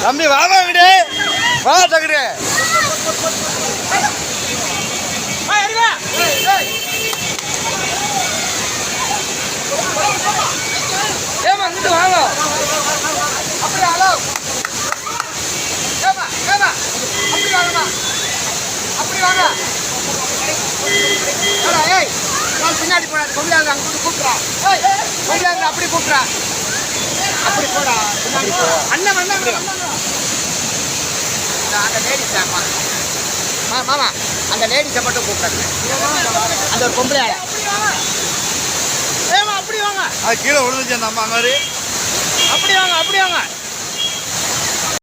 தம்பி வாங்க கிட்டே வா தகுடு ஏமா இங்கிட்டு வாங்க அப்படி ஹலோ ஏமா ஏமா அப்படி வாங்கம்மா அப்படி வாங்க ஏய் நான் பின்னாடி போடாது பொம்பளையாங்க அங்கே கூப்பிட்றா ஏய் பொம்பளையாங்க அப்படி கூப்பிட்றா அப்படி போடா பின்னாடி போடா அண்ணன் அண்ணன் அந்த லேடிஸ் மாமா அந்த லேடிஸை மட்டும் கூப்பிட்றாங்க அந்த ஒரு பொம்பளையால ஏமா அப்படி வாங்க அது கீழே விழுந்துச்சு அந்த அம்மா மாதிரி அப்படி வாங்க